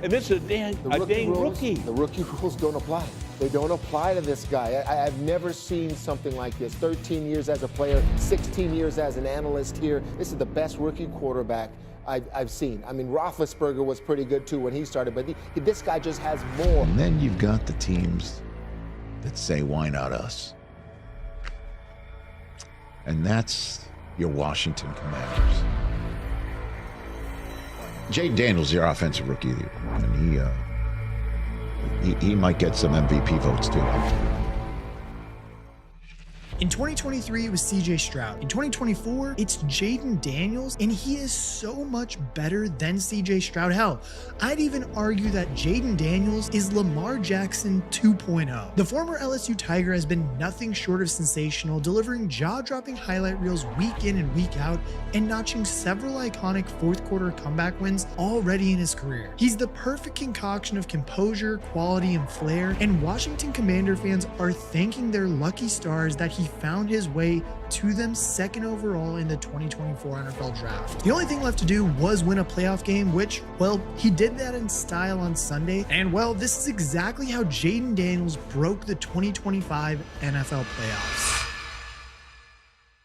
And this is a dang rookie. The rookie rules don't apply. They don't apply to this guy. I've never seen something like this. 13 years as a player, 16 years as an analyst here. This is the best rookie quarterback I've seen. I mean, Roethlisberger was pretty good too when he started, but this guy just has more. And then you've got the teams that say, why not us? And that's your Washington Commanders. Jayden Daniels, your offensive rookie of the year, and he might get some MVP votes too. In 2023, it was CJ Stroud. In 2024, it's Jayden Daniels, and he is so much better than CJ Stroud. Hell, I'd even argue that Jayden Daniels is Lamar Jackson 2.0. The former LSU Tiger has been nothing short of sensational, delivering jaw-dropping highlight reels week in and week out, and notching several iconic fourth quarter comeback wins already in his career. He's the perfect concoction of composure, quality, and flair, and Washington Commander fans are thanking their lucky stars that he found his way to them second overall in the 2024 NFL Draft. The only thing left to do was win a playoff game, which, well, he did that in style on Sunday. And, well, this is exactly how Jayden Daniels broke the 2025 NFL playoffs.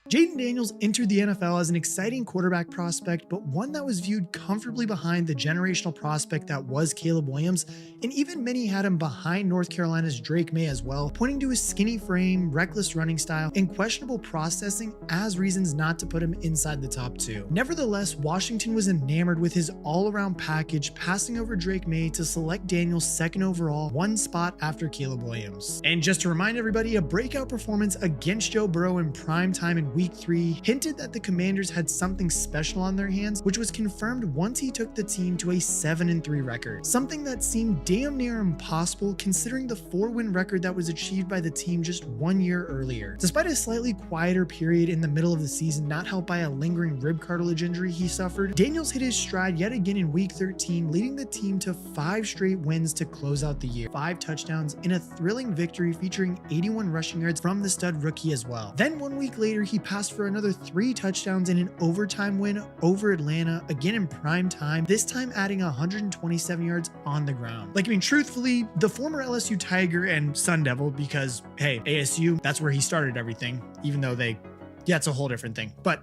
Jayden Daniels entered the NFL as an exciting quarterback prospect, but one that was viewed comfortably behind the generational prospect that was Caleb Williams, and even many had him behind North Carolina's Drake May as well, pointing to his skinny frame, reckless running style, and questionable processing as reasons not to put him inside the top two. Nevertheless, Washington was enamored with his all-around package, passing over Drake May to select Daniels second overall, one spot after Caleb Williams. And just to remind everybody, a breakout performance against Joe Burrow in prime time in Week 3 hinted that the Commanders had something special on their hands, which was confirmed once he took the team to a 7-3 record. Something that seemed damn near impossible considering the 4-win record that was achieved by the team just 1 year earlier. Despite a slightly quieter period in the middle of the season, not helped by a lingering rib cartilage injury he suffered, Daniels hit his stride yet again in Week 13, leading the team to 5 straight wins to close out the year, 5 touchdowns in a thrilling victory featuring 81 rushing yards from the stud rookie as well. Then 1 week later, he passed for another 3 touchdowns in an overtime win over Atlanta, again in prime time, this time adding 127 yards on the ground. Like, I mean, truthfully, the former LSU Tiger and Sun Devil, because, hey, ASU, that's where he started everything, even though it's a whole different thing. But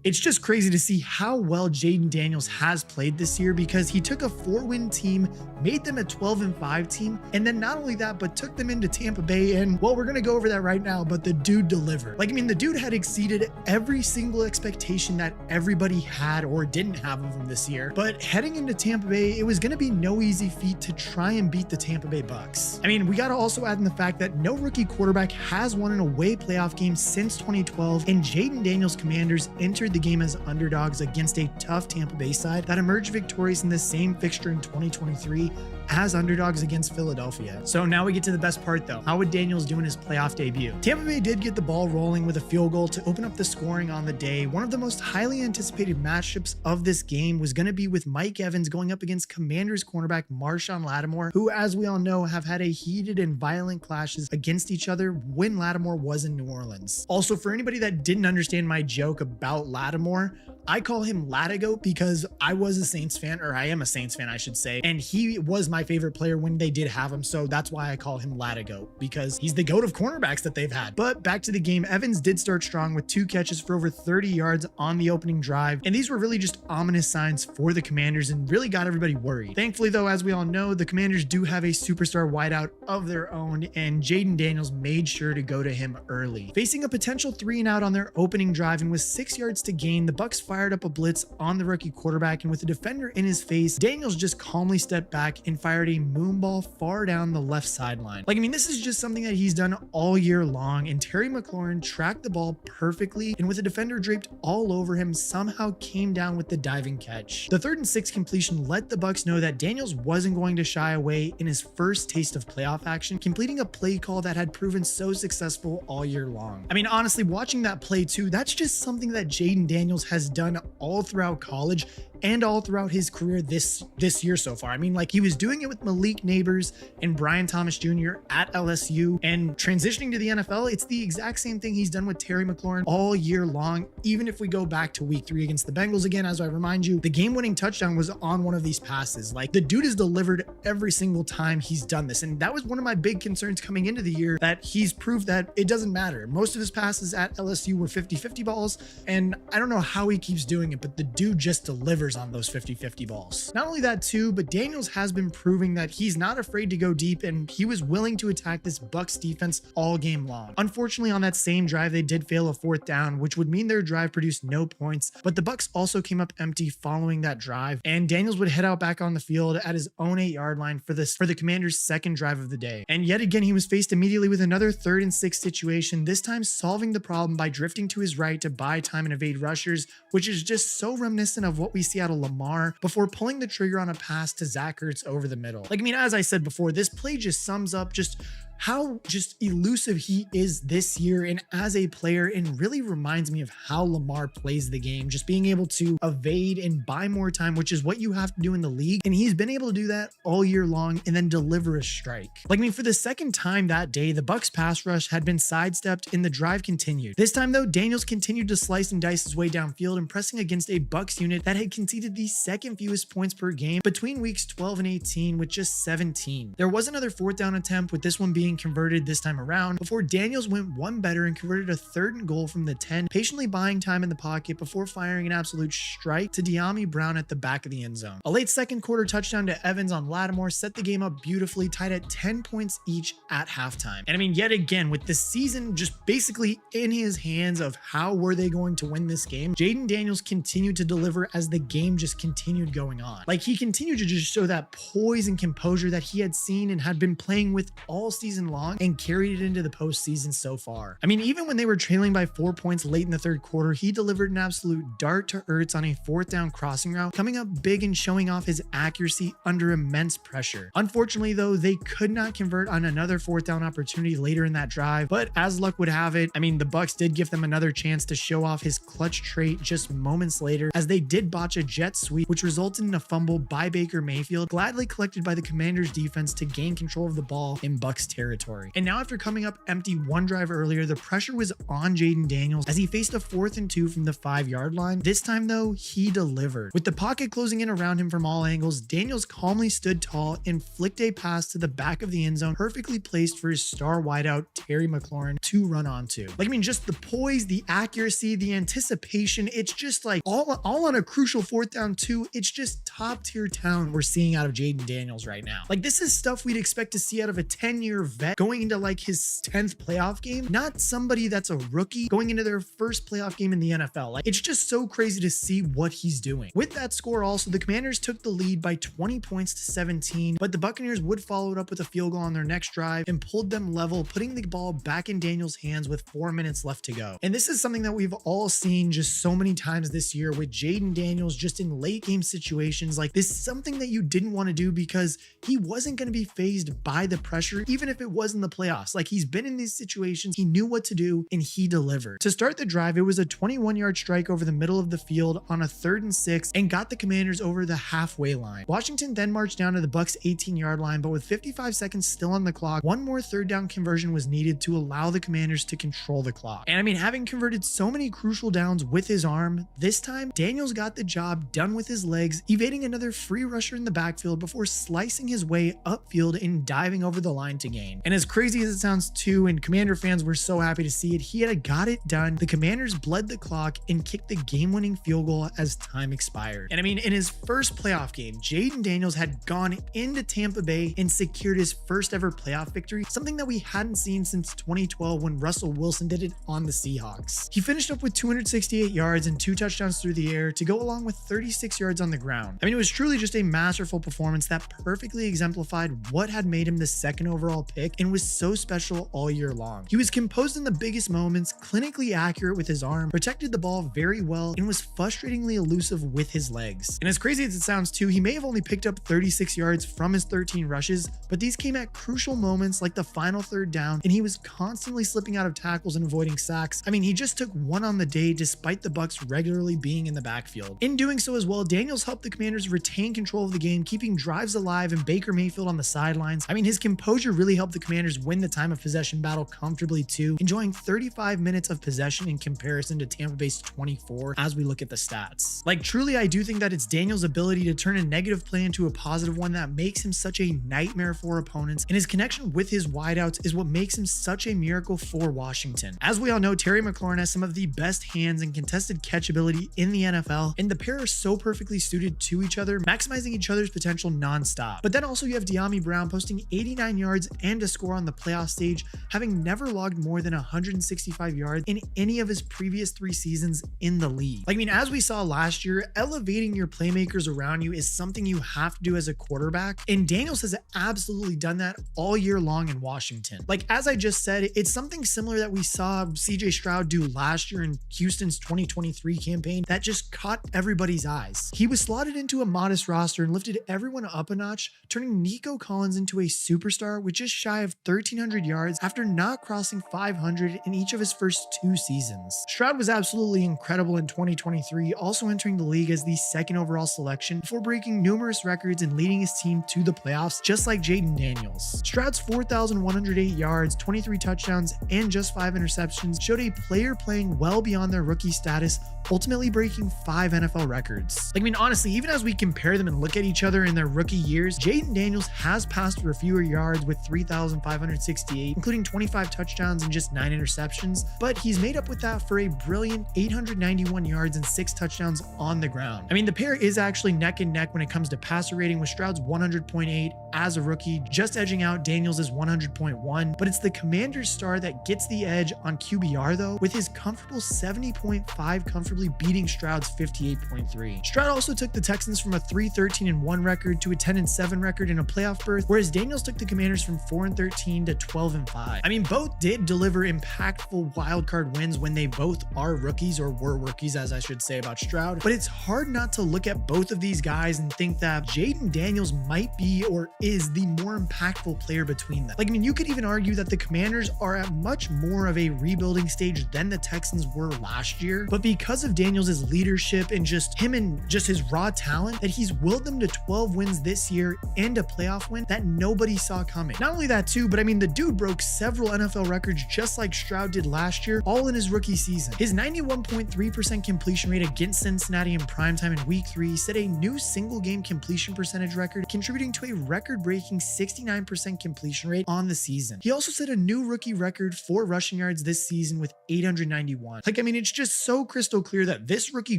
it's just crazy to see how well Jayden Daniels has played this year, because he took a 4-win team, made them a 12-5 team, and then not only that, but took them into Tampa Bay, and, well, we're going to go over that right now, but the dude delivered. Like, I mean, the dude had exceeded every single expectation that everybody had or didn't have of him this year. But heading into Tampa Bay, it was going to be no easy feat to try and beat the Tampa Bay Bucks. I mean, we got to also add in the fact that no rookie quarterback has won an away playoff game since 2012, and Jayden Daniels' Commanders entered the game as underdogs against a tough Tampa Bay side that emerged victorious in the same fixture in 2023 as underdogs against Philadelphia. So now we get to the best part though. How would Daniels do in his playoff debut? Tampa Bay did get the ball rolling with a field goal to open up the scoring on the day. One of the most highly anticipated matchups of this game was going to be with Mike Evans going up against Commanders cornerback Marshawn Lattimore, who, as we all know, have had a heated and violent clashes against each other when Lattimore was in New Orleans. Also, for anybody that didn't understand my joke about Lattimore, I call him Latigo because I was a Saints fan, or I am a Saints fan, I should say, and he was my favorite player when they did have him, so that's why I call him Latigo, because he's the GOAT of cornerbacks that they've had. But back to the game, Evans did start strong with 2 catches for over 30 yards on the opening drive, and these were really just ominous signs for the Commanders and really got everybody worried. Thankfully, though, as we all know, the Commanders do have a superstar wideout of their own, and Jayden Daniels made sure to go to him early. Facing a potential 3-and-out on their opening drive and with 6 yards to gain, the Bucks fired up a blitz on the rookie quarterback, and with a defender in his face, Daniels just calmly stepped back and fired a moonball far down the left sideline. Like, I mean, this is just something that he's done all year long, and Terry McLaurin tracked the ball perfectly, and with a defender draped all over him, somehow came down with the diving catch. The 3rd and 6 completion let the Bucks know that Daniels wasn't going to shy away in his first taste of playoff action, completing a play call that had proven so successful all year long. I mean, honestly, watching that play too, that's just something that Jayden Daniels has done all throughout college and all throughout his career this year so far. I mean, like, he was doing it with Malik Neighbors and Brian Thomas Jr. at LSU, and transitioning to the NFL, it's the exact same thing he's done with Terry McLaurin all year long. Even if we go back to week 3 against the Bengals again, as I remind you, the game-winning touchdown was on one of these passes. Like, the dude has delivered every single time he's done this, and that was one of my big concerns coming into the year, that he's proved that it doesn't matter. Most of his passes at LSU were 50-50 balls, and I don't know how he keeps doing it, but the dude just delivers on those 50-50 balls. Not only that too, but Daniels has been proving that he's not afraid to go deep, and he was willing to attack this Bucs defense all game long. Unfortunately, on that same drive, they did fail a 4th down, which would mean their drive produced no points, but the Bucs also came up empty following that drive, and Daniels would head out back on the field at his own 8-yard line for the Commanders' second drive of the day. And yet again, he was faced immediately with another 3rd and 6 situation, this time solving the problem by drifting to his right to buy time and evade rushers, which is just so reminiscent of what we see out of Lamar, before pulling the trigger on a pass to Zach Ertz over the middle. Like, I mean, as I said before, this play just sums up just how just elusive he is this year and as a player, and really reminds me of how Lamar plays the game, just being able to evade and buy more time, which is what you have to do in the league, and he's been able to do that all year long and then deliver a strike. Like, I mean, for the second time that day, the Bucs pass rush had been sidestepped and the drive continued. This time though, Daniels continued to slice and dice his way downfield, and pressing against a Bucs unit that had conceded the second fewest points per game between weeks 12 and 18 with just 17. There was another 4th down attempt, with this one being converted this time around, before Daniels went one better and converted a 3rd and goal from the 10, patiently buying time in the pocket before firing an absolute strike to Jahmyr Brown at the back of the end zone. A late second quarter touchdown to Evans on Lattimore set the game up beautifully, tied at 10 points each at halftime. And I mean, yet again, with the season just basically in his hands of how were they going to win this game, Jayden Daniels continued to deliver as the game just continued going on. Like, he continued to just show that poise and composure that he had seen and had been playing with all season long, and carried it into the postseason so far. I mean, even when they were trailing by 4 points late in the 3rd quarter, he delivered an absolute dart to Ertz on a 4th down crossing route, coming up big and showing off his accuracy under immense pressure. Unfortunately though, they could not convert on another 4th down opportunity later in that drive, but as luck would have it, I mean, the Bucs did give them another chance to show off his clutch trait just moments later, as they did botch a jet sweep, which resulted in a fumble by Baker Mayfield, gladly collected by the Commanders defense to gain control of the ball in Bucs territory. And now, after coming up empty one drive earlier, the pressure was on Jayden Daniels as he faced a 4th and 2 from the 5-yard line. This time though, he delivered. With the pocket closing in around him from all angles, Daniels calmly stood tall and flicked a pass to the back of the end zone, perfectly placed for his star wideout Terry McLaurin to run onto. Like, I mean, just the poise, the accuracy, the anticipation, it's just like all on a crucial 4th down too. It's just top tier talent we're seeing out of Jayden Daniels right now. Like, this is stuff we'd expect to see out of a 10-year vet going into like his 10th playoff game, not somebody that's a rookie going into their first playoff game in the NFL. Like, it's just so crazy to see what he's doing. With that score also, the Commanders took the lead by 20 points to 17, but the Buccaneers would follow it up with a field goal on their next drive and pulled them level, putting the ball back in Daniels' hands with 4 minutes left to go. And this is something that we've all seen just so many times this year with Jayden Daniels, just in late game situations. Like, this is something that you didn't want to do because he wasn't going to be fazed by the pressure, even if it was in the playoffs. Like, he's been in these situations, he knew what to do, and he delivered. To start the drive, it was a 21-yard strike over the middle of the field on a 3rd and 6 and got the Commanders over the halfway line. Washington then marched down to the Bucs 18-yard line, but with 55 seconds still on the clock, one more 3rd down conversion was needed to allow the Commanders to control the clock. And I mean, having converted so many crucial downs with his arm, this time Daniels got the job done with his legs, evading another free rusher in the backfield before slicing his way upfield and diving over the line to gain. And as crazy as it sounds too, and Commander fans were so happy to see it, he had got it done. The Commanders bled the clock and kicked the game-winning field goal as time expired. And I mean, in his first playoff game, Jayden Daniels had gone into Tampa Bay and secured his first ever playoff victory, something that we hadn't seen since 2012 when Russell Wilson did it on the Seahawks. He finished up with 268 yards and 2 touchdowns through the air to go along with 36 yards on the ground. I mean, it was truly just a masterful performance that perfectly exemplified what had made him the 2nd overall pick pick and was so special all year long. He was composed in the biggest moments, clinically accurate with his arm, protected the ball very well, and was frustratingly elusive with his legs. And as crazy as it sounds too, he may have only picked up 36 yards from his 13 rushes, but these came at crucial moments like the final third down, and he was constantly slipping out of tackles and avoiding sacks. I mean, he just took one on the day despite the Bucs regularly being in the backfield. In doing so as well, Daniels helped the Commanders retain control of the game, keeping drives alive and Baker Mayfield on the sidelines. I mean, his composure really helped the Commanders win the time of possession battle comfortably too, enjoying 35 minutes of possession in comparison to Tampa Bay's 24 as we look at the stats. Like, truly, I do think that it's Daniels' ability to turn a negative play into a positive one that makes him such a nightmare for opponents, and his connection with his wideouts is what makes him such a miracle for Washington. As we all know, Terry McLaurin has some of the best hands and contested catch ability in the NFL, and the pair are so perfectly suited to each other, maximizing each other's potential nonstop. But then also you have Jahmyr Brown posting 89 yards and a score on the playoff stage, having never logged more than 165 yards in any of his previous 3 seasons in the league. Like, I mean, as we saw last year, elevating your playmakers around you is something you have to do as a quarterback, and Daniels has absolutely done that all year long in Washington. Like, as I just said, it's something similar that we saw CJ Stroud do last year in Houston's 2023 campaign that just caught everybody's eyes. He was slotted into a modest roster and lifted everyone up a notch, turning Nico Collins into a superstar with just shy of 1,300 yards after not crossing 500 in each of his first 2 seasons. Stroud was absolutely incredible in 2023, also entering the league as the 2nd overall selection before breaking numerous records and leading his team to the playoffs, just like Jayden Daniels. Stroud's 4,108 yards, 23 touchdowns, and just 5 interceptions showed a player playing well beyond their rookie status, ultimately breaking 5 NFL records. Like, I mean, honestly, even as we compare them and look at each other in their rookie years, Jayden Daniels has passed for fewer yards with 3,568, including 25 touchdowns and just 9 interceptions, but he's made up with that for a brilliant 891 yards and 6 touchdowns on the ground. I mean, the pair is actually neck and neck when it comes to passer rating, with Stroud's 100.8 as a rookie, just edging out Daniels' 100.1, but it's the Commanders star that gets the edge on QBR though, with his comfortable 70.5 comfortably beating Stroud's 58.3. Stroud also took the Texans from a 3-13-1 record to a 10-7 record in a playoff berth, whereas Daniels took the Commanders from 4-13 to 12-5. I mean, both did deliver impactful wildcard wins when they both are rookies, or were rookies as I should say about Stroud, but it's hard not to look at both of these guys and think that Jayden Daniels might be or is the more impactful player between them. Like, I mean, you could even argue that the Commanders are at much more of a rebuilding stage than the Texans were last year, but because of Daniels' leadership and just him and just his raw talent, that he's willed them to 12 wins this year and a playoff win that nobody saw coming. Not only that too, but I mean, the dude broke several NFL records just like Stroud did last year, all in his rookie season. His 91.3% completion rate against Cincinnati in primetime in week 3 set a new single game completion percentage record, contributing to a record-breaking 69% completion rate on the season. He also set a new rookie record for rushing yards this season with 891. Like, I mean, it's just so crystal clear that this rookie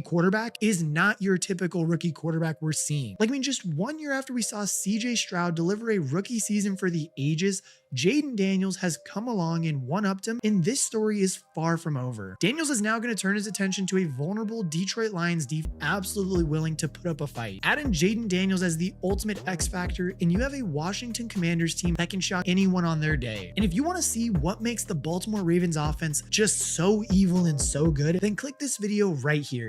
quarterback is not your typical rookie quarterback we're seeing. Like, I mean, just 1 year after we saw CJ Stroud deliver a rookie season for the ages, Jayden Daniels has come along and one-upped him, and this story is far from over. Daniels is now going to turn his attention to a vulnerable Detroit Lions defense absolutely willing to put up a fight. Add in Jayden Daniels as the ultimate X factor, and you have a Washington Commanders team that can shock anyone on their day. And if you want to see what makes the Baltimore Ravens offense just so evil and so good, then click this video right here.